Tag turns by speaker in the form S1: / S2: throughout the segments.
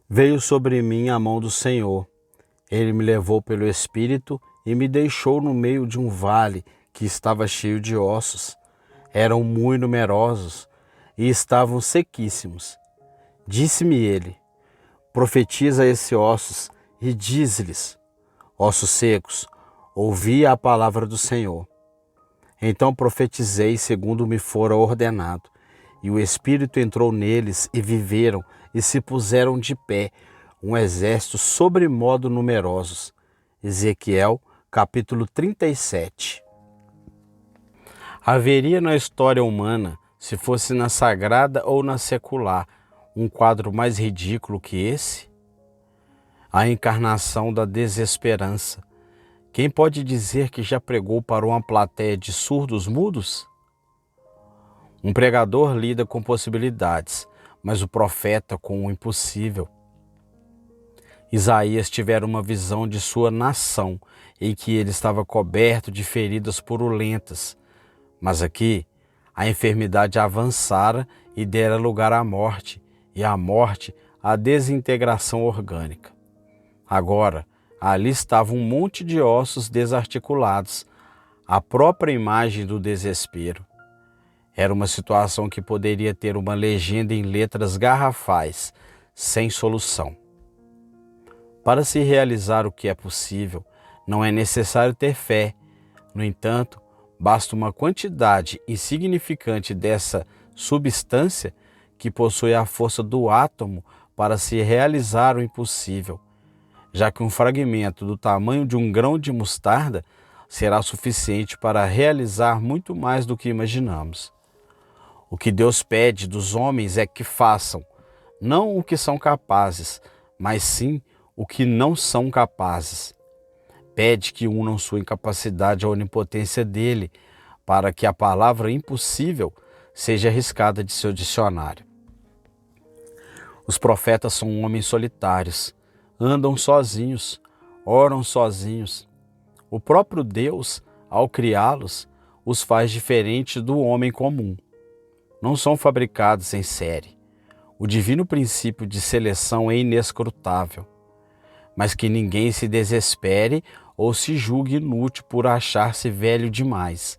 S1: Veio sobre mim a mão do Senhor. Ele me levou pelo Espírito e me deixou no meio de um vale que estava cheio de ossos. Eram muito numerosos e estavam sequíssimos. Disse-me ele: profetiza a esses ossos e diz-lhes: ossos secos, ouvi a palavra do Senhor. Então profetizei segundo me fora ordenado, e o Espírito entrou neles e viveram e se puseram de pé, um exército sobremodo numerosos. Ezequiel, capítulo 37. Haveria na história humana, se fosse na sagrada ou na secular, um quadro mais ridículo que esse? A encarnação da desesperança. Quem pode dizer que já pregou para uma plateia de surdos mudos? Um pregador lida com possibilidades, mas o profeta com o impossível. Isaías tivera uma visão de sua nação, em que ele estava coberto de feridas purulentas. Mas aqui, a enfermidade avançara e dera lugar à morte, e a morte à desintegração orgânica. Agora, ali estava um monte de ossos desarticulados, a própria imagem do desespero. Era uma situação que poderia ter uma legenda em letras garrafais, sem solução. Para se realizar o que é possível, não é necessário ter fé. No entanto, basta uma quantidade insignificante dessa substância que possui a força do átomo para se realizar o impossível, já que um fragmento do tamanho de um grão de mostarda será suficiente para realizar muito mais do que imaginamos. O que Deus pede dos homens é que façam, não o que são capazes, mas sim o que não são capazes. Pede que unam sua incapacidade à onipotência dele, para que a palavra impossível seja arriscada de seu dicionário. Os profetas são homens solitários, andam sozinhos, oram sozinhos. O próprio Deus, ao criá-los, os faz diferentes do homem comum. Não são fabricados em série. O divino princípio de seleção é inescrutável. Mas que ninguém se desespere ou se julgue inútil por achar-se velho demais.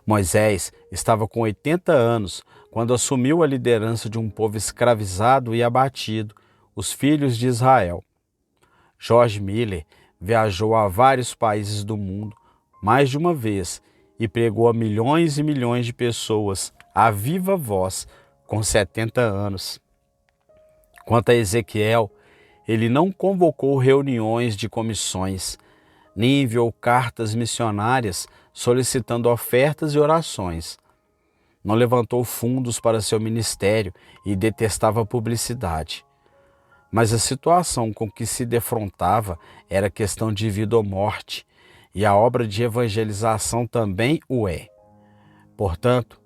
S1: Moisés estava com 80 anos quando assumiu a liderança de um povo escravizado e abatido, os filhos de Israel. George Miller viajou a vários países do mundo mais de uma vez e pregou a milhões e milhões de pessoas à viva voz com 70 anos. Quanto a Ezequiel, ele não convocou reuniões de comissões, nem enviou cartas missionárias solicitando ofertas e orações. Não levantou fundos para seu ministério e detestava a publicidade. Mas a situação com que se defrontava era questão de vida ou morte, e a obra de evangelização também o é. Portanto,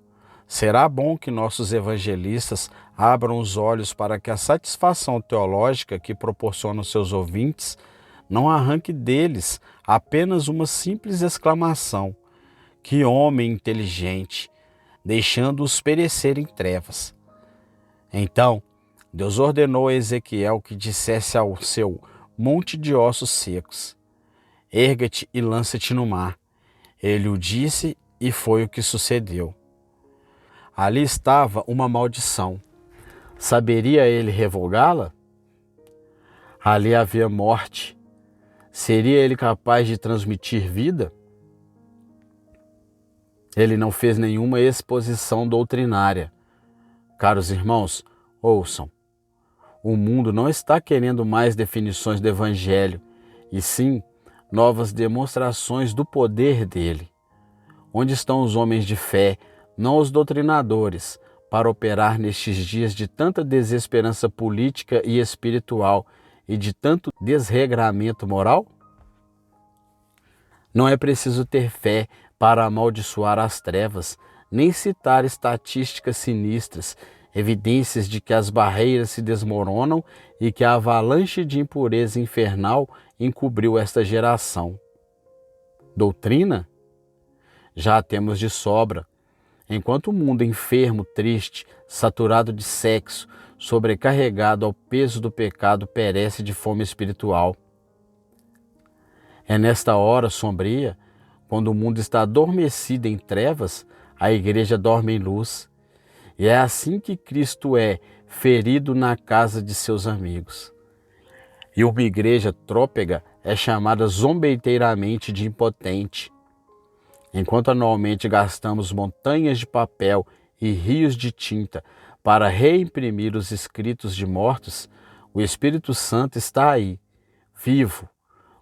S1: será bom que nossos evangelistas abram os olhos para que a satisfação teológica que proporcionam seus ouvintes não arranque deles apenas uma simples exclamação: que homem inteligente, deixando-os perecer em trevas. Então, Deus ordenou a Ezequiel que dissesse ao seu monte de ossos secos: erga-te e lança-te no mar. Ele o disse e foi o que sucedeu. Ali estava uma maldição. Saberia ele revogá-la? Ali havia morte. Seria ele capaz de transmitir vida? Ele não fez nenhuma exposição doutrinária. Caros irmãos, ouçam. O mundo não está querendo mais definições do Evangelho, e sim novas demonstrações do poder dele. Onde estão os homens de fé, não os doutrinadores, para operar nestes dias de tanta desesperança política e espiritual e de tanto desregramento moral? Não é preciso ter fé para amaldiçoar as trevas, nem citar estatísticas sinistras, evidências de que as barreiras se desmoronam e que a avalanche de impureza infernal encobriu esta geração. Doutrina? Já a temos de sobra. Enquanto o mundo enfermo, triste, saturado de sexo, sobrecarregado ao peso do pecado, perece de fome espiritual. É nesta hora sombria, quando o mundo está adormecido em trevas, a igreja dorme em luz. E é assim que Cristo é ferido na casa de seus amigos. E uma igreja trôpega é chamada zombeteiramente de impotente. Enquanto anualmente gastamos montanhas de papel e rios de tinta para reimprimir os escritos de mortos, o Espírito Santo está aí, vivo,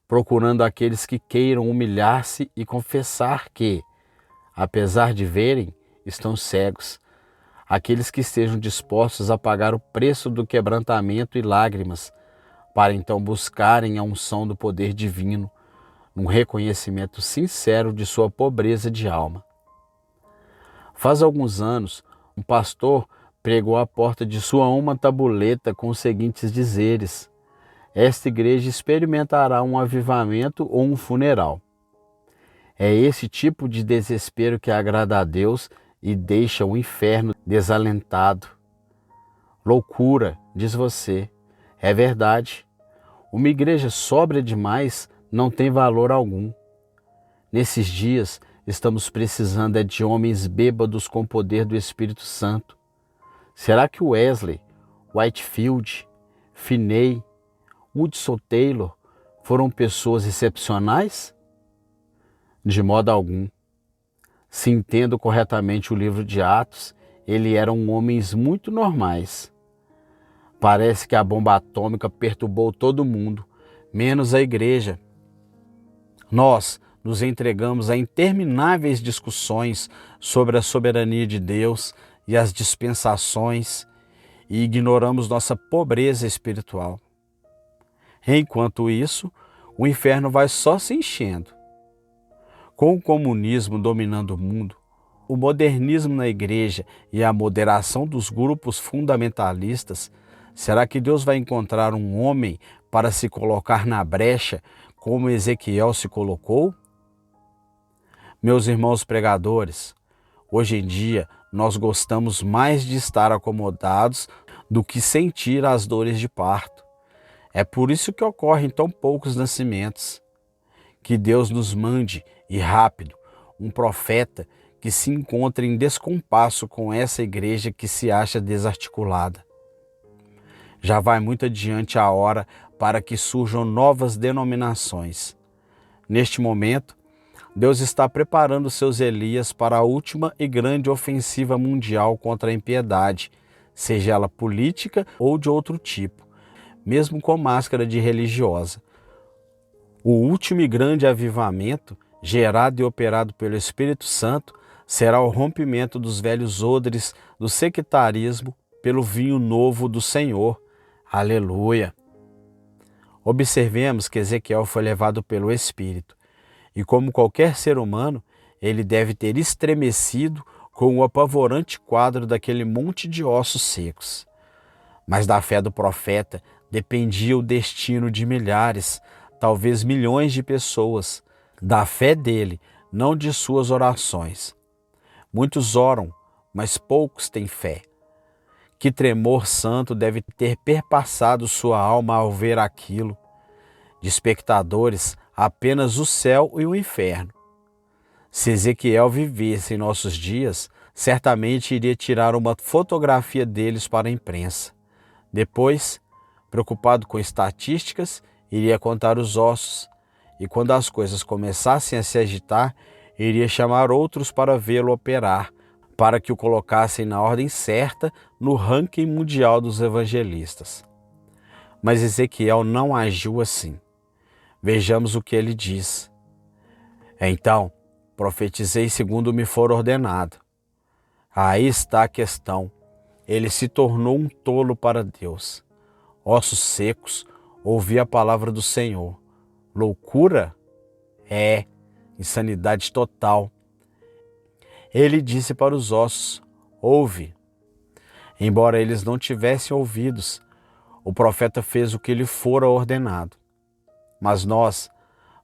S1: procurando aqueles que queiram humilhar-se e confessar que, apesar de verem, estão cegos. Aqueles que estejam dispostos a pagar o preço do quebrantamento e lágrimas, para então buscarem a unção do poder divino, num reconhecimento sincero de sua pobreza de alma. Faz alguns anos, um pastor pregou à porta de sua uma tabuleta com os seguintes dizeres: esta igreja experimentará um avivamento ou um funeral. É esse tipo de desespero que agrada a Deus e deixa o inferno desalentado. Loucura, diz você. É verdade. Uma igreja sóbria demais não tem valor algum. Nesses dias, estamos precisando de homens bêbados com o poder do Espírito Santo. Será que Wesley, Whitefield, Finney, Hudson Taylor foram pessoas excepcionais? De modo algum. Se entendo corretamente o livro de Atos, eles eram homens muito normais. Parece que a bomba atômica perturbou todo mundo, menos a igreja. Nós nos entregamos a intermináveis discussões sobre a soberania de Deus e as dispensações e ignoramos nossa pobreza espiritual. Enquanto isso, o inferno vai só se enchendo. Com o comunismo dominando o mundo, o modernismo na igreja e a moderação dos grupos fundamentalistas, será que Deus vai encontrar um homem para se colocar na brecha como Ezequiel se colocou? Meus irmãos pregadores, hoje em dia nós gostamos mais de estar acomodados do que sentir as dores de parto. É por isso que ocorrem tão poucos nascimentos. Que Deus nos mande, e rápido, um profeta que se encontre em descompasso com essa igreja que se acha desarticulada. Já vai muito adiante a hora para que surjam novas denominações. Neste momento, Deus está preparando seus Elias para a última e grande ofensiva mundial contra a impiedade, seja ela política ou de outro tipo, mesmo com máscara de religiosa. O último e grande avivamento, gerado e operado pelo Espírito Santo, será o rompimento dos velhos odres do sectarismo pelo vinho novo do Senhor. Aleluia! Observemos que Ezequiel foi levado pelo Espírito, e como qualquer ser humano, ele deve ter estremecido com o apavorante quadro daquele monte de ossos secos. Mas da fé do profeta dependia o destino de milhares, talvez milhões de pessoas, da fé dele, não de suas orações. Muitos oram, mas poucos têm fé. Que tremor santo deve ter perpassado sua alma ao ver aquilo. De espectadores, apenas o céu e o inferno. Se Ezequiel vivesse em nossos dias, certamente iria tirar uma fotografia deles para a imprensa. Depois, preocupado com estatísticas, iria contar os ossos, e quando as coisas começassem a se agitar, iria chamar outros para vê-lo operar, para que o colocassem na ordem certa no ranking mundial dos evangelistas. Mas Ezequiel não agiu assim. Vejamos o que ele diz. Então, profetizei segundo me for ordenado. Aí está a questão. Ele se tornou um tolo para Deus. Ossos secos, ouvi a palavra do Senhor. Loucura? É, insanidade total. Ele disse para os ossos, ouve. Embora eles não tivessem ouvidos, o profeta fez o que lhe fora ordenado. Mas nós,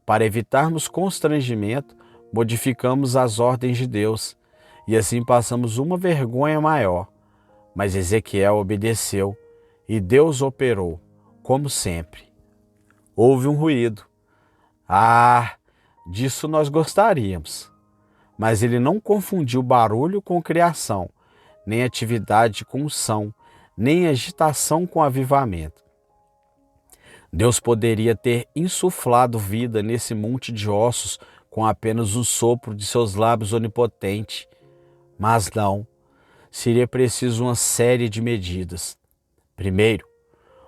S1: para evitarmos constrangimento, modificamos as ordens de Deus, e assim passamos uma vergonha maior. Mas Ezequiel obedeceu, E Deus operou, como sempre. Houve um ruído. Ah, disso nós gostaríamos. Mas ele não confundiu barulho com criação, nem atividade com unção, nem agitação com avivamento. Deus poderia ter insuflado vida nesse monte de ossos com apenas um sopro de seus lábios onipotente, mas não. Seria preciso uma série de medidas. Primeiro,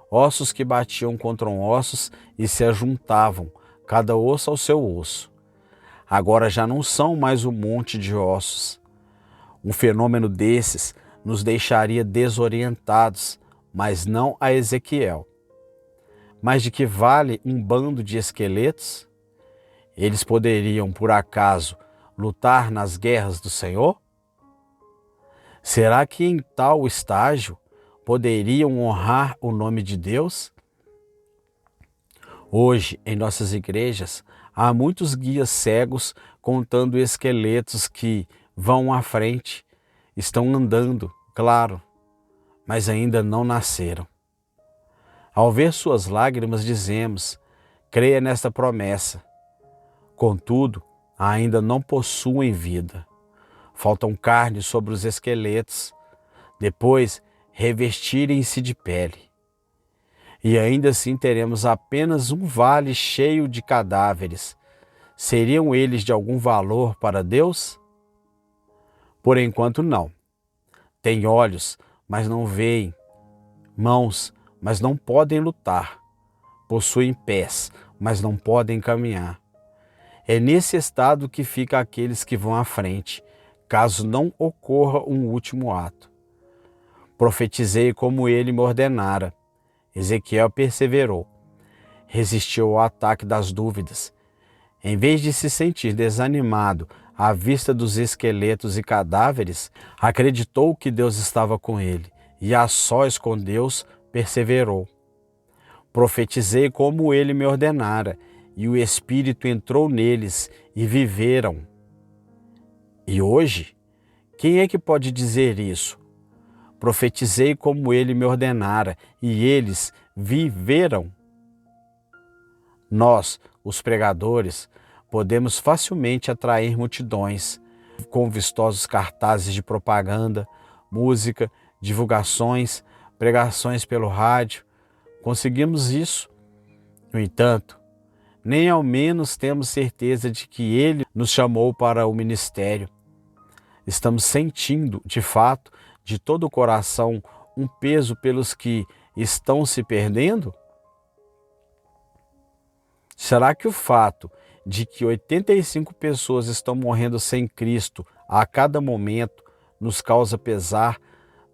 S1: ossos que batiam contra ossos e se ajuntavam, cada osso ao seu osso. Agora já não são mais um monte de ossos. Um fenômeno desses nos deixaria desorientados, mas não a Ezequiel. Mas de que vale um bando de esqueletos? Eles poderiam, por acaso, lutar nas guerras do Senhor? Será que em tal estágio poderiam honrar o nome de Deus? Hoje, em nossas igrejas, há muitos guias cegos contando esqueletos que vão à frente, estão andando, claro, mas ainda não nasceram. Ao ver suas lágrimas, dizemos: creia nesta promessa. Contudo, ainda não possuem vida. Faltam carne sobre os esqueletos, depois revestirem-se de pele. E ainda assim teremos apenas um vale cheio de cadáveres. Seriam eles de algum valor para Deus? Por enquanto não. Têm olhos, mas não veem, mãos, mas não podem lutar, possuem pés, mas não podem caminhar. É nesse estado que ficam aqueles que vão à frente, caso não ocorra um último ato. Profetizei como ele me ordenara. Ezequiel perseverou, resistiu ao ataque das dúvidas. Em vez de se sentir desanimado à vista dos esqueletos e cadáveres, acreditou que Deus estava com ele e a sós com Deus perseverou. Profetizei como ele me ordenara, e o Espírito entrou neles e viveram. E hoje, quem é que pode dizer isso? Profetizei como ele me ordenara, e eles viveram. Nós, os pregadores, podemos facilmente atrair multidões com vistosos cartazes de propaganda, música, divulgações, pregações pelo rádio. Conseguimos isso. No entanto, nem ao menos temos certeza de que Ele nos chamou para o ministério. Estamos sentindo, de fato, de todo o coração, um peso pelos que estão se perdendo? Será que o fato de que 85 pessoas estão morrendo sem Cristo a cada momento nos causa pesar,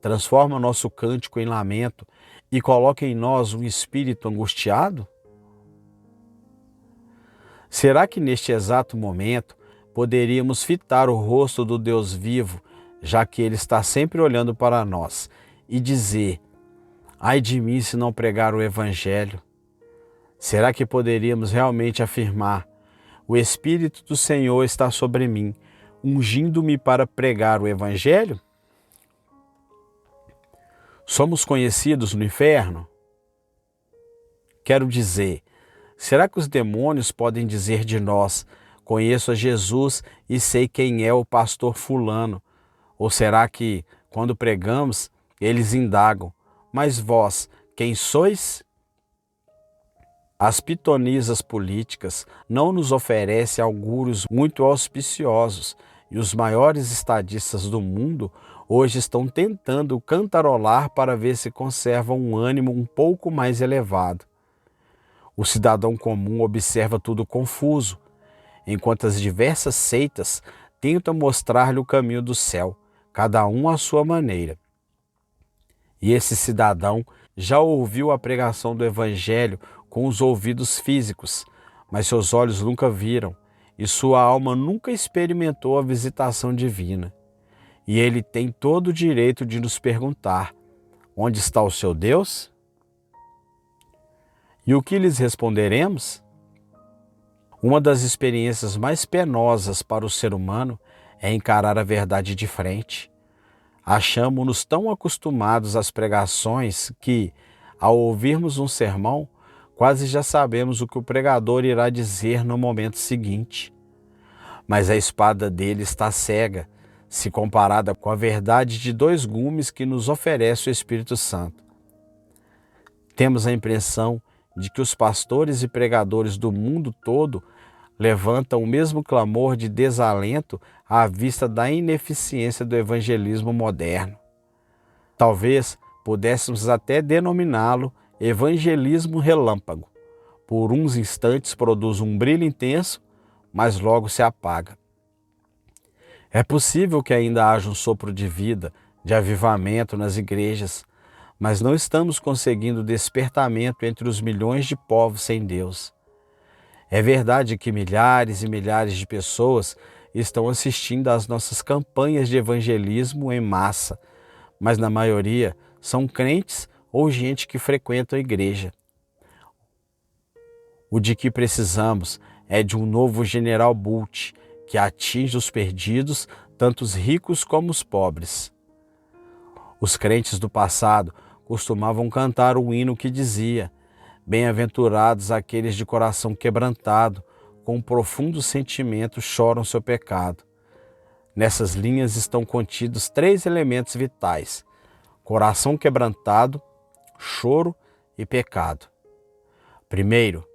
S1: transforma nosso cântico em lamento e coloca em nós um espírito angustiado? Será que neste exato momento poderíamos fitar o rosto do Deus vivo, já que Ele está sempre olhando para nós, e dizer: ai de mim se não pregar o Evangelho? Será que poderíamos realmente afirmar: o Espírito do Senhor está sobre mim, ungindo-me para pregar o Evangelho? Somos conhecidos no inferno? Quero dizer, será que os demônios podem dizer de nós: conheço a Jesus e sei quem é o pastor fulano? Ou será que, quando pregamos, eles indagam: mas vós, quem sois? As pitonisas políticas não nos oferecem augúrios muito auspiciosos, e os maiores estadistas do mundo hoje estão tentando cantarolar para ver se conservam um ânimo um pouco mais elevado. O cidadão comum observa tudo confuso, enquanto as diversas seitas tentam mostrar-lhe o caminho do céu, cada um à sua maneira. E esse cidadão já ouviu a pregação do Evangelho com os ouvidos físicos, mas seus olhos nunca viram, e sua alma nunca experimentou a visitação divina. E ele tem todo o direito de nos perguntar: onde está o seu Deus? E o que lhes responderemos? Uma das experiências mais penosas para o ser humano é encarar a verdade de frente. Achamo-nos tão acostumados às pregações que, Ao ouvirmos um sermão, quase já sabemos o que o pregador irá dizer no momento seguinte. Mas a espada dele está cega, se comparada com a verdade de 2 gumes que nos oferece o Espírito Santo. Temos a impressão de que os pastores e pregadores do mundo todo levantam o mesmo clamor de desalento à vista da ineficiência do evangelismo moderno. Talvez pudéssemos até denominá-lo evangelismo relâmpago. Por uns instantes produz um brilho intenso, mas logo se apaga. É possível que ainda haja um sopro de vida, de avivamento nas igrejas, mas não estamos conseguindo despertamento entre os milhões de povos sem Deus. É verdade que milhares e milhares de pessoas estão assistindo às nossas campanhas de evangelismo em massa, mas na maioria são crentes ou gente que frequenta a igreja. O de que precisamos é de um novo General Bult, que atinge os perdidos, tanto os ricos como os pobres. Os crentes do passado costumavam cantar um hino que dizia: bem-aventurados aqueles de coração quebrantado, com um profundo sentimento choram seu pecado. Nessas linhas estão contidos 3 elementos vitais: coração quebrantado, choro e pecado. Primeiro,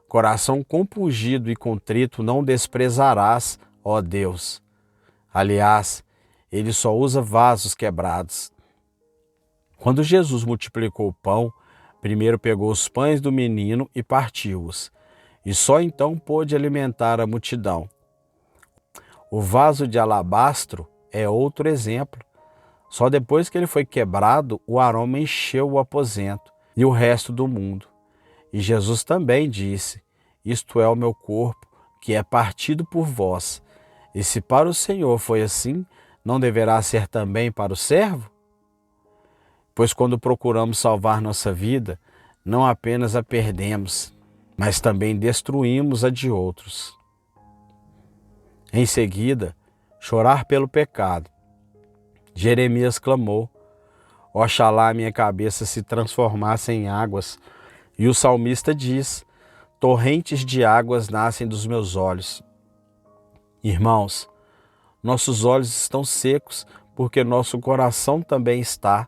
S1: coração compungido e contrito não desprezarás, ó Deus. Aliás, ele só usa vasos quebrados. Quando Jesus multiplicou o pão, primeiro pegou os pães do menino e partiu-os, e só então pôde alimentar a multidão. O vaso de alabastro é outro exemplo. Só depois que ele foi quebrado, o aroma encheu o aposento e o resto do mundo. E Jesus também disse: isto é o meu corpo, que é partido por vós. E se para o Senhor foi assim, não deverá ser também para o servo? Pois quando procuramos salvar nossa vida, não apenas a perdemos, mas também destruímos a de outros. Em seguida, chorar pelo pecado. Jeremias clamou: oxalá minha cabeça se transformasse em águas. E o salmista diz: torrentes de águas nascem dos meus olhos. Irmãos, nossos olhos estão secos porque nosso coração também está.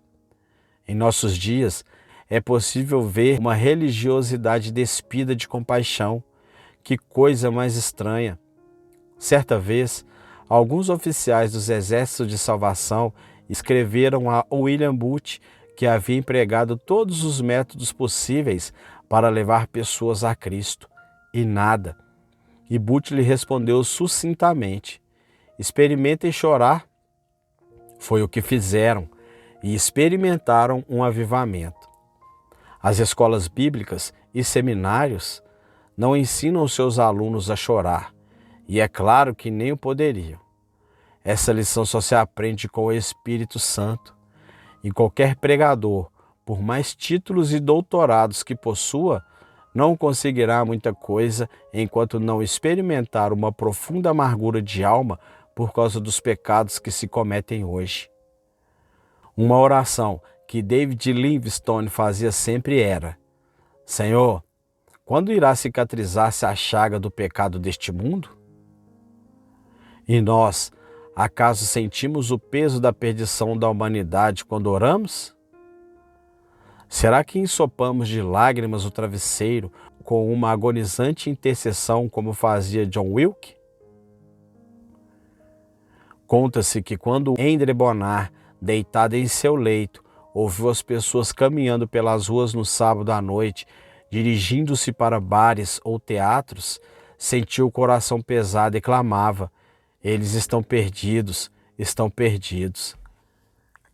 S1: Em nossos dias, é possível ver uma religiosidade despida de compaixão. Que coisa mais estranha! Certa vez, alguns oficiais dos Exércitos de Salvação escreveram a William Booth que havia empregado todos os métodos possíveis para levar pessoas a Cristo, e nada. E Booth lhe respondeu sucintamente: experimentem chorar. Foi o que fizeram, e experimentaram um avivamento. As escolas bíblicas e seminários não ensinam os seus alunos a chorar, e é claro que nem o poderiam. Essa lição só se aprende com o Espírito Santo, e qualquer pregador, por mais títulos e doutorados que possua, não conseguirá muita coisa enquanto não experimentar uma profunda amargura de alma por causa dos pecados que se cometem hoje. Uma oração que David Livingstone fazia sempre era: Senhor, quando irá cicatrizar-se a chaga do pecado deste mundo? E nós, acaso sentimos o peso da perdição da humanidade quando oramos? Será que ensopamos de lágrimas o travesseiro com uma agonizante intercessão como fazia John Wilke? Conta-se que quando Endre Bonar, deitado em seu leito, ouviu as pessoas caminhando pelas ruas no sábado à noite, dirigindo-se para bares ou teatros, sentiu o coração pesado e clamava: eles estão perdidos, estão perdidos.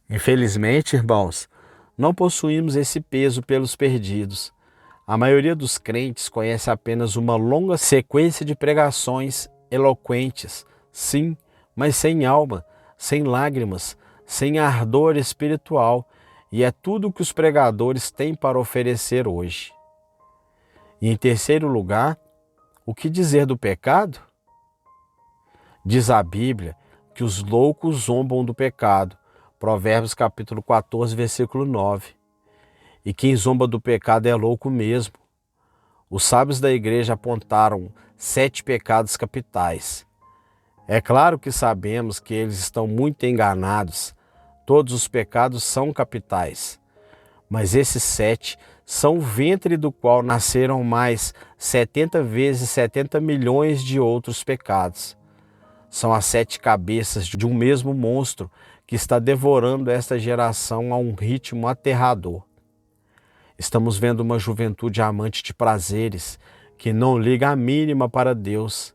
S1: Infelizmente, irmãos, não possuímos esse peso pelos perdidos. A maioria dos crentes conhece apenas uma longa sequência de pregações eloquentes, sim, mas sem alma, sem lágrimas, sem ardor espiritual, e é tudo o que os pregadores têm para oferecer hoje. E em terceiro lugar, o que dizer do pecado? Diz a Bíblia que os loucos zombam do pecado, Provérbios capítulo 14, versículo 9. e quem zomba do pecado é louco mesmo. Os sábios da igreja apontaram 7 pecados capitais. É claro que sabemos que eles estão muito enganados. Todos os pecados são capitais. Mas esses 7 são o ventre do qual nasceram mais 70 vezes 70 milhões de outros pecados. São as 7 cabeças de um mesmo monstro que está devorando esta geração a um ritmo aterrador. Estamos vendo uma juventude amante de prazeres que não liga a mínima para Deus,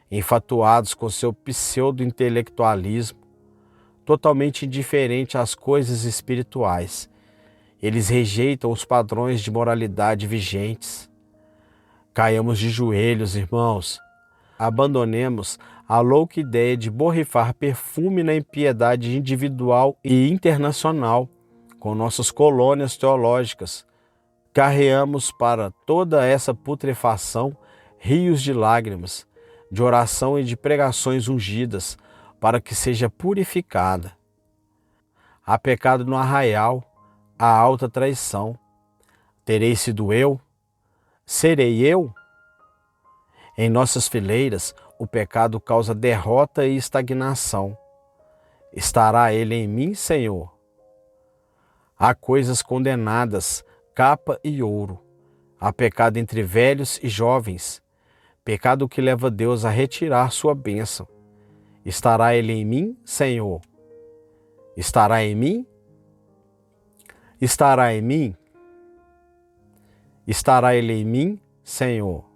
S1: enfatuados com seu pseudo-intelectualismo, totalmente indiferente às coisas espirituais. Eles rejeitam os padrões de moralidade vigentes. Caiamos de joelhos, irmãos. Abandonemos a louca ideia de borrifar perfume na impiedade individual e internacional com nossas colônias teológicas. Carreamos para toda essa putrefação rios de lágrimas, de oração e de pregações ungidas, para que seja purificada. Há pecado no arraial, há alta traição. Terei sido eu? Serei eu? Em nossas fileiras, o pecado causa derrota e estagnação. Estará ele em mim, Senhor? Há coisas condenadas, capa e ouro. Há pecado entre velhos e jovens, pecado que leva Deus a retirar sua bênção. Estará ele em mim, Senhor? Estará em mim? Estará em mim? Estará ele em mim, Senhor?